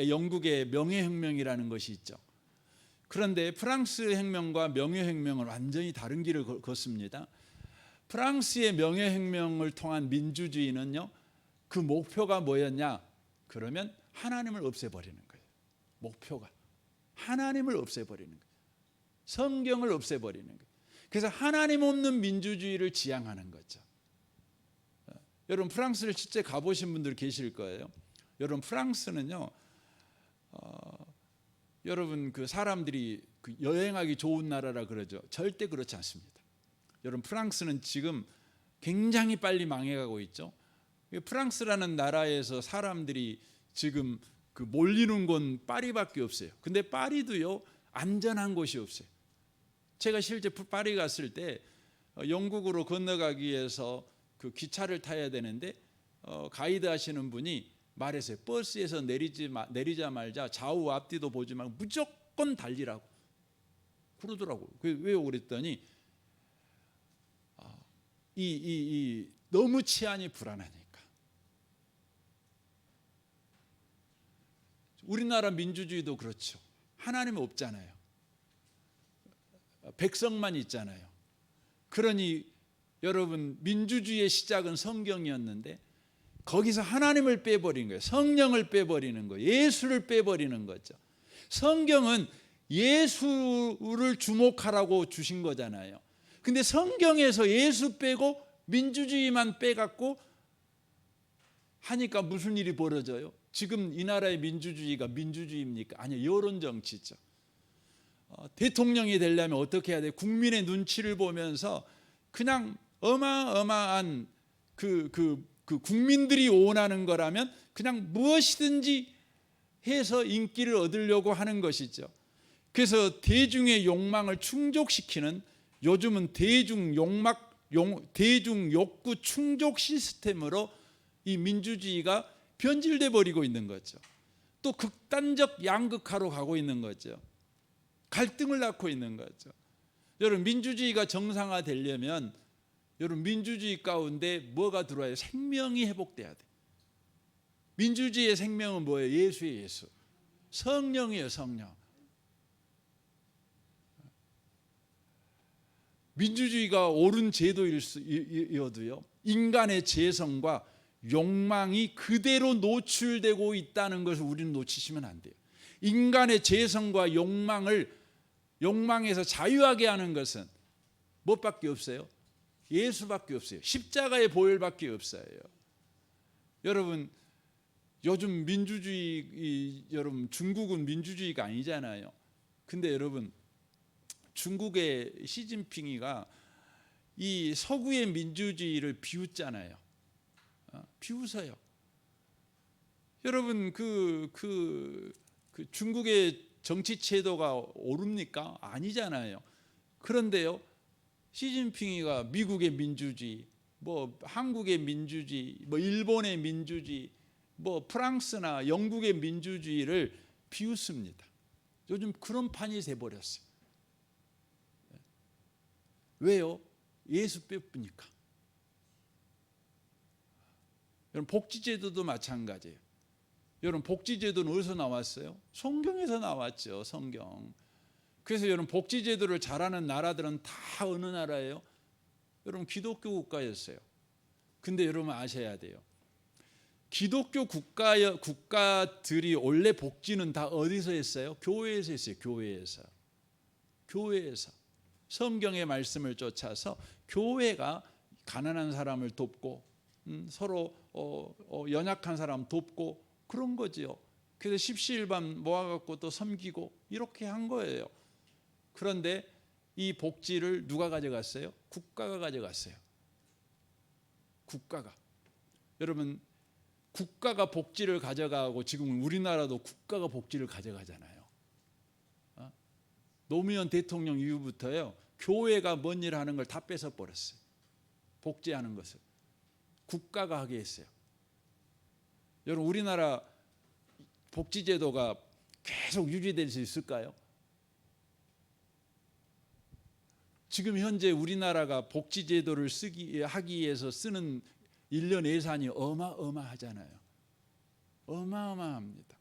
영국의 명예혁명이라는 것이 있죠. 그런데 프랑스 혁명과 명예혁명은 완전히 다른 길을 걷습니다. 프랑스의 명예혁명을 통한 민주주의는요, 그 목표가 뭐였냐? 그러면 하나님을 없애버리는 거예요. 목표가 하나님을 없애버리는 거예요. 성경을 없애버리는 거예요. 그래서 하나님 없는 민주주의를 지향하는 거죠. 여러분 프랑스를 실제 가보신 분들 계실 거예요. 여러분 프랑스는요, 여러분 그 사람들이 그 여행하기 좋은 나라라 그러죠. 절대 그렇지 않습니다. 여러분 프랑스는 지금 굉장히 빨리 망해가고 있죠. 프랑스라는 나라에서 사람들이 지금 그 몰리는 건 파리밖에 없어요. 근데 파리도요, 안전한 곳이 없어요. 제가 실제 파리 갔을 때 영국으로 건너가기 위해서 그 기차를 타야 되는데 가이드 하시는 분이 말했어요. 버스에서 내리자마자 좌우 앞뒤도 보지 말고 무조건 달리라고 그러더라고요. 왜요? 그랬더니 너무 치안이 불안하니까. 우리나라 민주주의도 그렇죠. 하나님은 없잖아요. 백성만 있잖아요. 그러니 여러분 민주주의의 시작은 성경이었는데 거기서 하나님을 빼버린 거예요. 성령을 빼버리는 거예요. 예수를 빼버리는 거죠. 성경은 예수를 주목하라고 주신 거잖아요. 근데 성경에서 예수 빼고 민주주의만 빼갖고 하니까 무슨 일이 벌어져요? 지금 이 나라의 민주주의가 민주주의입니까? 아니요, 여론 정치죠. 대통령이 되려면 어떻게 해야 돼요? 국민의 눈치를 보면서 그냥 어마어마한 그 국민들이 원하는 거라면 그냥 무엇이든지 해서 인기를 얻으려고 하는 것이죠. 그래서 대중의 욕망을 충족시키는, 요즘은 대중 욕구 충족 시스템으로 이 민주주의가 변질돼 버리고 있는 거죠. 또 극단적 양극화로 가고 있는 거죠. 갈등을 낳고 있는 거죠. 여러분 민주주의가 정상화되려면 여러분 민주주의 가운데 뭐가 들어와요? 생명이 회복돼야 돼. 민주주의의 생명은 뭐예요? 예수의 예수. 성령이에요, 성령. 민주주의가 옳은 제도이어도요, 인간의 재성과 욕망이 그대로 노출되고 있다는 것을 우리는 놓치시면 안 돼요. 인간의 재성과 욕망에서 자유하게 하는 것은 무엇밖에 없어요? 예수밖에 없어요. 십자가의 보혈밖에 없어요. 여러분 요즘 여러분 중국은 민주주의가 아니잖아요. 근데 여러분 중국의 시진핑이가 이 서구의 민주주의를 비웃잖아요. 비웃어요. 여러분 그 중국의 정치 제도가 옳습니까? 아니잖아요. 그런데요, 시진핑이가 미국의 민주주의, 뭐 한국의 민주주의, 뭐 일본의 민주주의, 뭐 프랑스나 영국의 민주주의를 비웃습니다. 요즘 그런 판이 돼버렸어요. 왜요? 예수 빼쁘니까. 여러분 복지제도도 마찬가지예요. 여러분 복지제도는 어디서 나왔어요? 성경에서 나왔죠. 성경. 그래서 여러분 복지제도를 잘하는 나라들은 다 어느 나라예요? 여러분 기독교 국가였어요. 근데 여러분 아셔야 돼요. 기독교 국가들이 원래 복지는 다 어디서 했어요? 교회에서 했어요. 교회에서 성경의 말씀을 쫓아서 교회가 가난한 사람을 돕고 서로 연약한 사람 돕고 그런 거지요. 그래서 십시일반 모아갖고 또 섬기고 이렇게 한 거예요. 그런데 이 복지를 누가 가져갔어요? 국가가 가져갔어요. 국가가. 여러분 국가가 복지를 가져가고 지금 우리나라도 국가가 복지를 가져가잖아요. 노무현 대통령 이후부터요, 교회가 뭔 일을 하는 걸 다 뺏어 버렸어요. 복지하는 것을 국가가 하게 했어요. 여러분 우리나라 복지제도가 계속 유지될 수 있을까요? 지금 현재 우리나라가 복지제도를 하기 위해서 쓰는 1년 예산이 어마어마하잖아요. 어마어마합니다.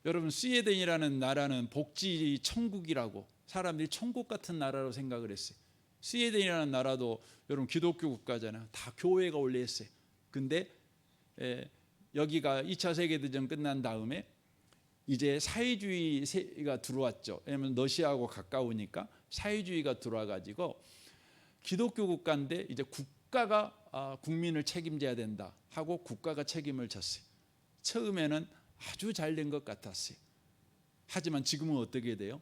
여러분, 스웨덴이라는 나라는 복지 천국이라고, 사람들이 천국 같은 나라로 생각을 했어요. 스웨덴이라는 나라도 여러분 기독교 국가잖아요. 다 교회가 원래 했어요. 근데 여기가 2차 세계대전 끝난 다음에 이제 사회주의가 들어왔죠. 왜냐하면 러시아하고 가까우니까 사회주의가 들어와가지고 기독교 국가인데 이제 국가가 국민을 책임져야 된다 하고 국가가 책임을 졌어요. 처음에는 아주 잘 된 것 같았어요. 하지만 지금은 어떻게 돼요?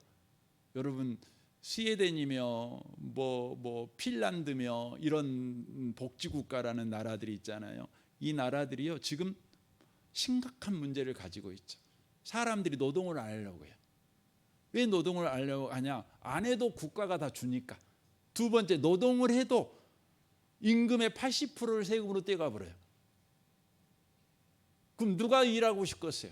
여러분, 스웨덴이며 뭐 핀란드며 이런 복지국가라는 나라들이 있잖아요. 이 나라들이요 지금 심각한 문제를 가지고 있죠. 사람들이 노동을 안 하려고 해요. 왜 노동을 안 하려고 하냐? 안 해도 국가가 다 주니까. 두 번째, 노동을 해도 임금의 80%를 세금으로 떼가 버려요. 그럼 누가 일하고 싶겠어요?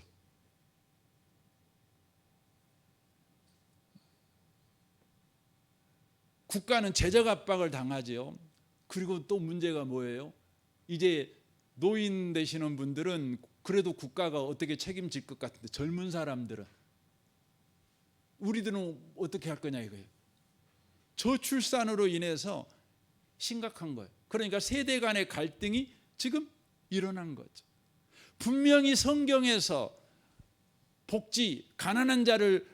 국가는 재정 압박을 당하죠. 그리고 또 문제가 뭐예요? 이제 노인 되시는 분들은 그래도 국가가 어떻게 책임질 것 같은데, 젊은 사람들은, 우리들은 어떻게 할 거냐 이거예요. 저출산으로 인해서 심각한 거예요. 그러니까 세대 간의 갈등이 지금 일어난 거죠. 분명히 성경에서 복지, 가난한 자를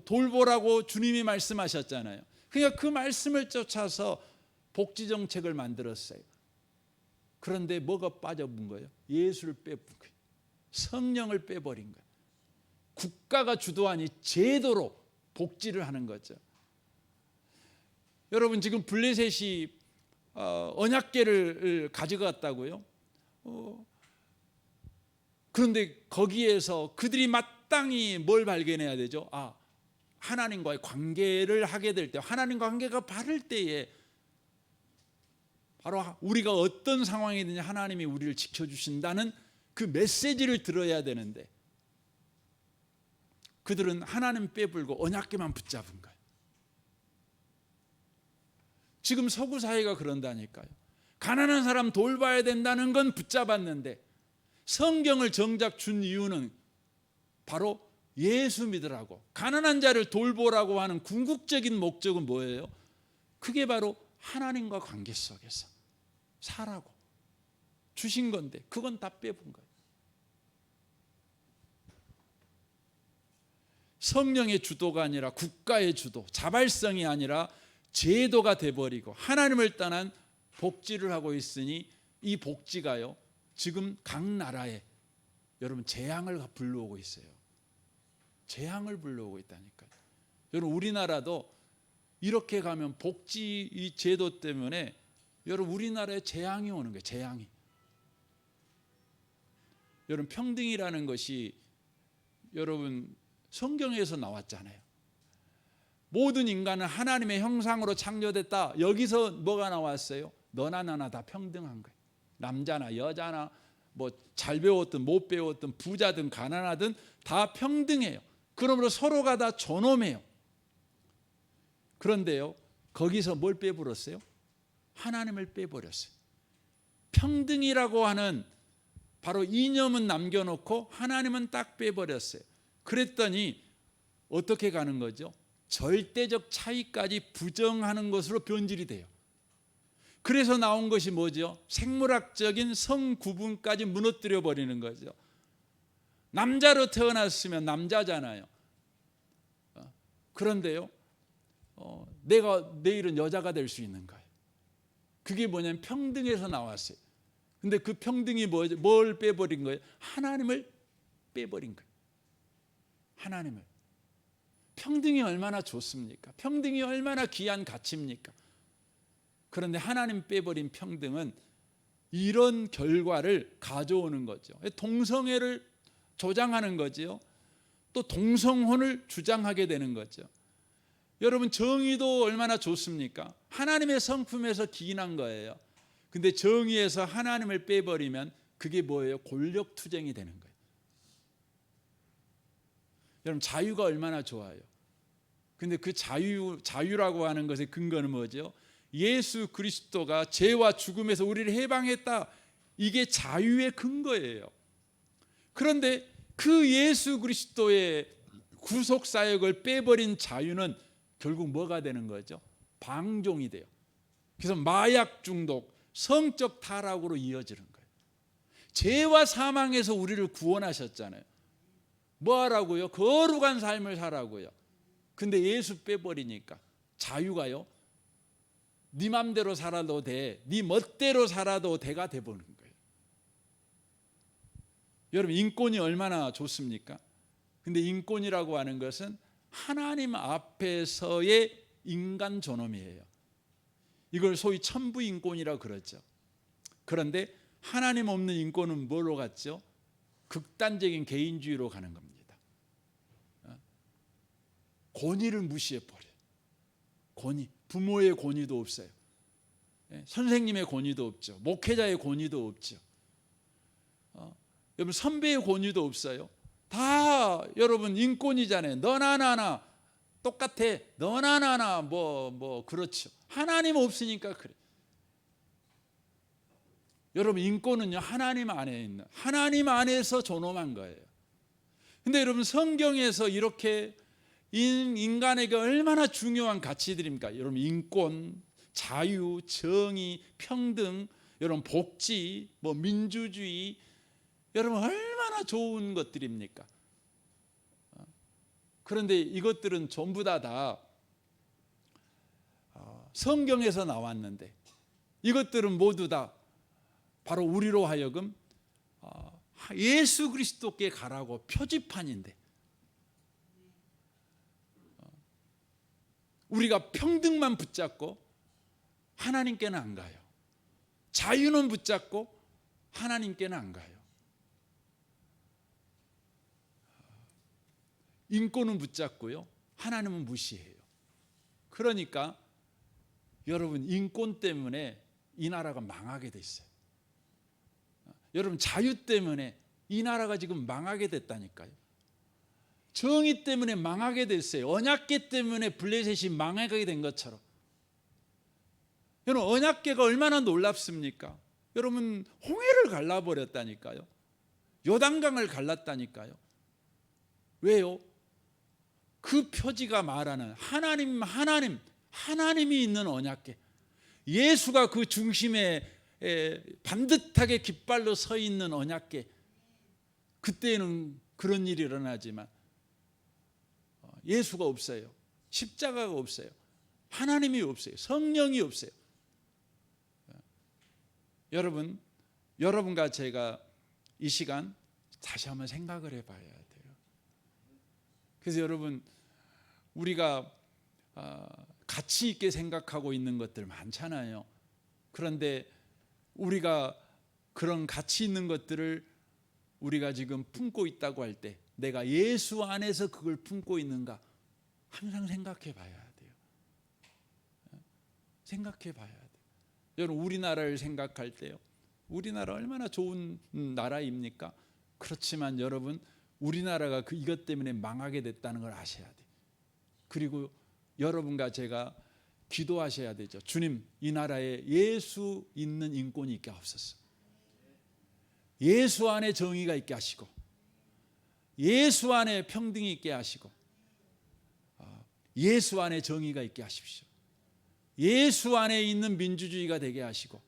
돌보라고 주님이 말씀하셨잖아요. 그러니까 그 말씀을 쫓아서 복지 정책을 만들었어요. 그런데 뭐가 빠져본 거예요? 예수를 빼본 거예요. 성령을 빼버린 거예요. 국가가 주도하니 제도로 복지를 하는 거죠. 여러분, 지금 블레셋이 언약궤를 가져갔다고요? 그런데 거기에서 그들이 마땅히 뭘 발견해야 되죠? 하나님과의 관계를 하게 될 때, 하나님과 관계가 바를 때에 바로 우리가 어떤 상황이든지 하나님이 우리를 지켜주신다는 그 메시지를 들어야 되는데, 그들은 하나님 빼불고 언약궤만 붙잡은 거예요. 지금 서구 사회가 그런다니까요. 가난한 사람 돌봐야 된다는 건 붙잡았는데 성경을 정작 준 이유는 바로 예수 믿으라고, 가난한 자를 돌보라고 하는 궁극적인 목적은 뭐예요? 그게 바로 하나님과 관계 속에서 살라고 주신 건데 그건 다 빼본 거예요. 성령의 주도가 아니라 국가의 주도, 자발성이 아니라 제도가 돼버리고 하나님을 떠난 복지를 하고 있으니 이 복지가요 지금 각 나라에 여러분 재앙을 불러오고 있어요. 재앙을 불러오고 있다니까요. 여러분, 우리나라도 이렇게 가면 복지 이 제도 때문에 여러분 우리나라에 재앙이 오는 거예요. 재앙이. 여러분, 평등이라는 것이 여러분 성경에서 나왔잖아요. 모든 인간은 하나님의 형상으로 창조됐다. 여기서 뭐가 나왔어요? 너나 나나 다 평등한 거예요. 남자나 여자나 뭐 잘 배웠든 못 배웠든 부자든 가난하든 다 평등해요. 그러므로 서로가 다 존엄해요. 그런데요, 거기서 뭘 빼버렸어요? 하나님을 빼버렸어요. 평등이라고 하는 바로 이념은 남겨놓고 하나님은 딱 빼버렸어요. 그랬더니 어떻게 가는 거죠? 절대적 차이까지 부정하는 것으로 변질이 돼요. 그래서 나온 것이 뭐죠? 생물학적인 성구분까지 무너뜨려 버리는 거죠. 남자로 태어났으면 남자잖아요. 그런데요, 내가 내일은 여자가 될 수 있는 거예요. 그게 뭐냐면 평등에서 나왔어요. 근데 그 평등이 뭐죠? 뭘 빼버린 거예요? 하나님을 빼버린 거예요. 하나님을. 평등이 얼마나 좋습니까? 평등이 얼마나 귀한 가치입니까? 그런데 하나님 빼버린 평등은 이런 결과를 가져오는 거죠. 동성애를 조장하는 거죠. 또 동성혼을 주장하게 되는 거죠. 여러분, 정의도 얼마나 좋습니까? 하나님의 성품에서 기인한 거예요. 근데 정의에서 하나님을 빼버리면 그게 뭐예요? 권력투쟁이 되는 거예요. 여러분, 자유가 얼마나 좋아요. 근데 그 자유라고 하는 것의 근거는 뭐죠? 예수 그리스도가 죄와 죽음에서 우리를 해방했다. 이게 자유의 근거예요. 그런데 그 예수 그리스도의 구속 사역을 빼버린 자유는 결국 뭐가 되는 거죠? 방종이 돼요. 그래서 마약 중독, 성적 타락으로 이어지는 거예요. 죄와 사망에서 우리를 구원하셨잖아요. 뭐 하라고요? 거룩한 삶을 살라고요. 근데 예수 빼버리니까 자유가요, 네 맘대로 살아도 돼, 네 멋대로 살아도 돼가 돼버리는 거예요. 여러분, 인권이 얼마나 좋습니까? 근데 인권이라고 하는 것은 하나님 앞에서의 인간 존엄이에요. 이걸 소위 천부인권이라고 그러죠. 그런데 하나님 없는 인권은 뭐로 갔죠? 극단적인 개인주의로 가는 겁니다. 권위를 무시해버려요. 권위, 부모의 권위도 없어요. 선생님의 권위도 없죠. 목회자의 권위도 없죠. 여러분, 선배의 권위도 없어요. 다 여러분 인권이잖아요. 너나 나나 똑같아. 너나 나나 뭐 그렇죠. 하나님 없으니까 그래. 여러분, 인권은요, 하나님 안에 있는, 하나님 안에서 존엄한 거예요. 근데 여러분, 성경에서 이렇게 인간에게 얼마나 중요한 가치들입니까? 여러분, 인권, 자유, 정의, 평등, 여러분 복지, 뭐 민주주의, 여러분 얼마나 좋은 것들입니까? 그런데 이것들은 전부 다 성경에서 나왔는데, 이것들은 모두 다 바로 우리로 하여금 예수 그리스도께 가라고 표지판인데, 우리가 평등만 붙잡고 하나님께는 안 가요. 자유는 붙잡고 하나님께는 안 가요. 인권은 붙잡고요, 하나님은 무시해요. 그러니까 여러분, 인권 때문에 이 나라가 망하게 됐어요. 여러분, 자유 때문에 이 나라가 지금 망하게 됐다니까요. 정의 때문에 망하게 됐어요. 언약궤 때문에 블레셋이 망하게 된 것처럼. 여러분, 언약궤가 얼마나 놀랍습니까? 여러분, 홍해를 갈라버렸다니까요. 요단강을 갈랐다니까요. 왜요? 그 표지가 말하는 하나님이 있는 언약궤, 예수가 그 중심에 반듯하게 깃발로 서 있는 언약궤. 그때는 그런 일이 일어나지만 예수가 없어요. 십자가가 없어요. 하나님이 없어요. 성령이 없어요. 여러분과 제가 이 시간 다시 한번 생각을 해봐야 돼요. 그래서 여러분, 우리가 가치 있게 생각하고 있는 것들 많잖아요. 그런데 우리가 그런 가치 있는 것들을 우리가 지금 품고 있다고 할 때, 내가 예수 안에서 그걸 품고 있는가 항상 생각해 봐야 돼요. 생각해 봐야 돼요. 여러분, 우리나라를 생각할 때요, 우리나라 얼마나 좋은 나라입니까? 그렇지만 여러분, 우리나라가 이것 때문에 망하게 됐다는 걸 아셔야 돼요. 그리고 여러분과 제가 기도하셔야 되죠. 주님, 이 나라에 예수 있는 인권이 있게 하옵소서. 예수 안에 정의가 있게 하시고, 예수 안에 평등이 있게 하시고, 예수 안에 정의가 있게 하십시오. 예수 안에 있는 민주주의가 되게 하시고,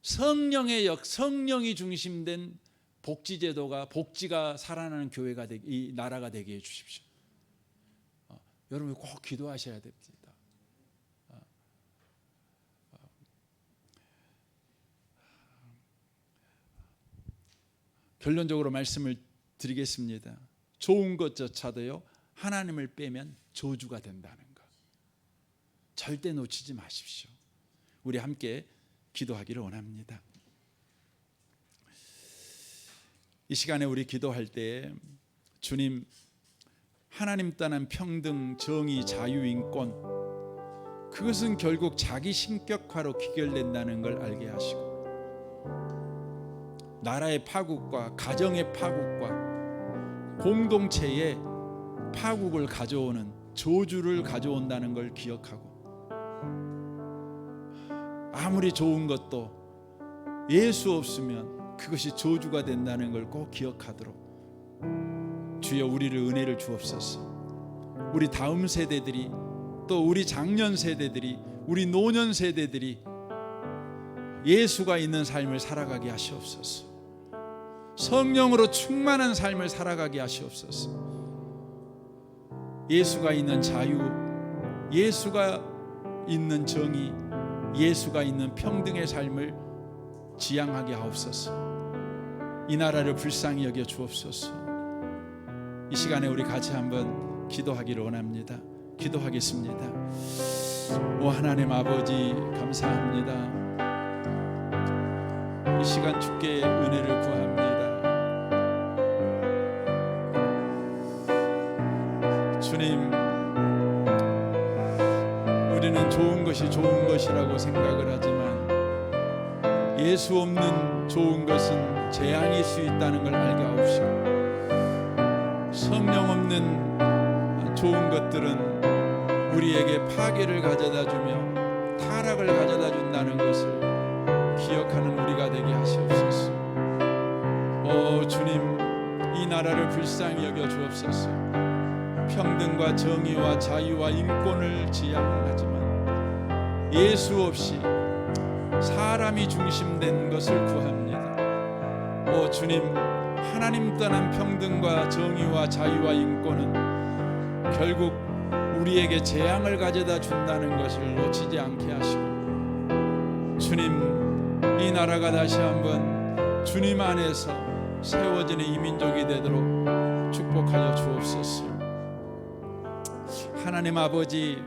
성령이 중심된 복지가 살아나는 교회가 되게, 이 나라가 되게 해 주십시오. 여러분, 꼭 기도하셔야 됩니다. 결론적으로 말씀을 드리겠습니다. 좋은 것조차도요, 하나님을 빼면 저주가 된다는 것, 절대 놓치지 마십시오. 우리 함께 기도하기를 원합니다. 이 시간에 우리 기도할 때, 주님, 하나님 따른 평등, 정의, 자유, 인권, 그것은 결국 자기 신격화로 귀결된다는 걸 알게 하시고, 나라의 파국과 가정의 파국과 공동체의 파국을 가져오는 저주를 가져온다는 걸 기억하고, 아무리 좋은 것도 예수 없으면 그것이 저주가 된다는 걸 꼭 기억하도록 주여 우리를 은혜를 주옵소서. 우리 다음 세대들이, 또 우리 장년 세대들이, 우리 노년 세대들이 예수가 있는 삶을 살아가게 하시옵소서. 성령으로 충만한 삶을 살아가게 하시옵소서. 예수가 있는 자유, 예수가 있는 정의, 예수가 있는 평등의 삶을 지향하게 하옵소서. 이 나라를 불쌍히 여겨 주옵소서. 이 시간에 우리 같이 한번 기도하기를 원합니다. 기도하겠습니다. 오 하나님 아버지, 감사합니다. 이 시간 주께 은혜를 구합니다. 주님, 우리는 좋은 것이 좋은 것이라고 생각을 하지만 예수 없는 좋은 것은 재앙일 수 있다는 걸 알게 하옵시고, 성령 없는 좋은 것들은 우리에게 파괴를 가져다 주며 타락을 가져다 준다는 것을 기억하는 우리가 되게 하시옵소서. 오 주님, 이 나라를 불쌍히 여겨 주옵소서. 평등과 정의와 자유와 인권을 지향하지만 예수 없이 사람이 중심된 것을 구합니다. 오 주님, 하나님 떠난 평등과 정의와 자유와 인권은 결국 우리에게 재앙을 가져다 준다는 것을 놓치지 않게 하시고, 주님, 이 나라가 다시 한번 주님 안에서 세워지는 이민족이 되도록 축복하여 주옵소서. 하나님 아버지,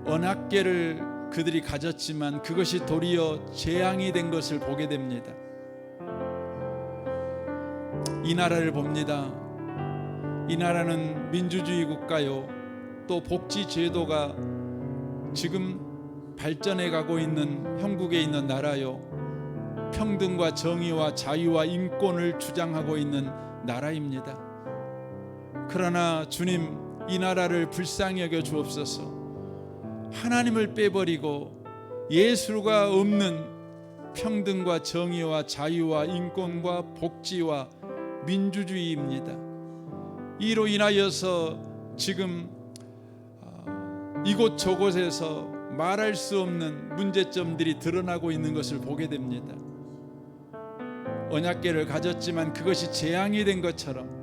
언약궤를 그들이 가졌지만 그것이 도리어 재앙이 된 것을 보게 됩니다. 이 나라를 봅니다. 이 나라는 민주주의 국가요, 또 복지 제도가 지금 발전해 가고 있는 형국에 있는 나라요, 평등과 정의와 자유와 인권을 주장하고 있는 나라입니다. 그러나 주님, 이 나라를 불쌍히 여겨 주옵소서. 하나님을 빼버리고 예수가 없는 평등과 정의와 자유와 인권과 복지와 민주주의입니다. 이로 인하여서 지금 이곳 저곳에서 말할 수 없는 문제점들이 드러나고 있는 것을 보게 됩니다. 언약궤를 가졌지만 그것이 재앙이 된 것처럼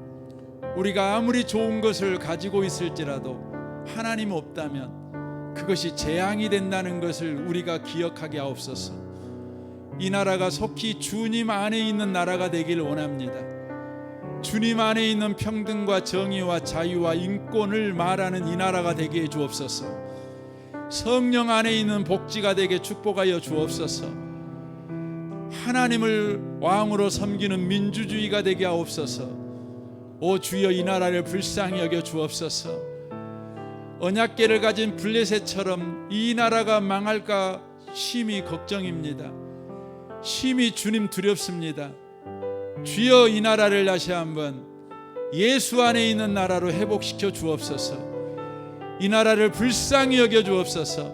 우리가 아무리 좋은 것을 가지고 있을지라도 하나님 없다면 그것이 재앙이 된다는 것을 우리가 기억하게 하옵소서. 이 나라가 속히 주님 안에 있는 나라가 되길 원합니다. 주님 안에 있는 평등과 정의와 자유와 인권을 말하는 이 나라가 되게 해 주옵소서. 성령 안에 있는 복지가 되게 축복하여 주옵소서. 하나님을 왕으로 섬기는 민주주의가 되게 하옵소서. 오 주여, 이 나라를 불쌍히 여겨 주옵소서. 언약궤를 가진 블레셋처럼 이 나라가 망할까 심히 걱정입니다. 심히 주님 두렵습니다. 주여, 이 나라를 다시 한번 예수 안에 있는 나라로 회복시켜 주옵소서. 이 나라를 불쌍히 여겨 주옵소서.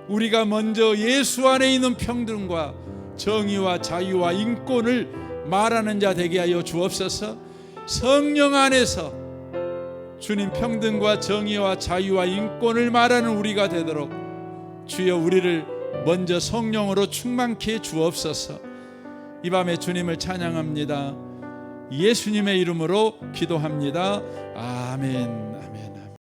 우리가 먼저 예수 안에 있는 평등과 정의와 자유와 인권을 말하는 자 되게 하여 주옵소서. 성령 안에서 주님 평등과 정의와 자유와 인권을 말하는 우리가 되도록 주여 우리를 먼저 성령으로 충만케 주옵소서. 이 밤에 주님을 찬양합니다. 예수님의 이름으로 기도합니다. 아멘.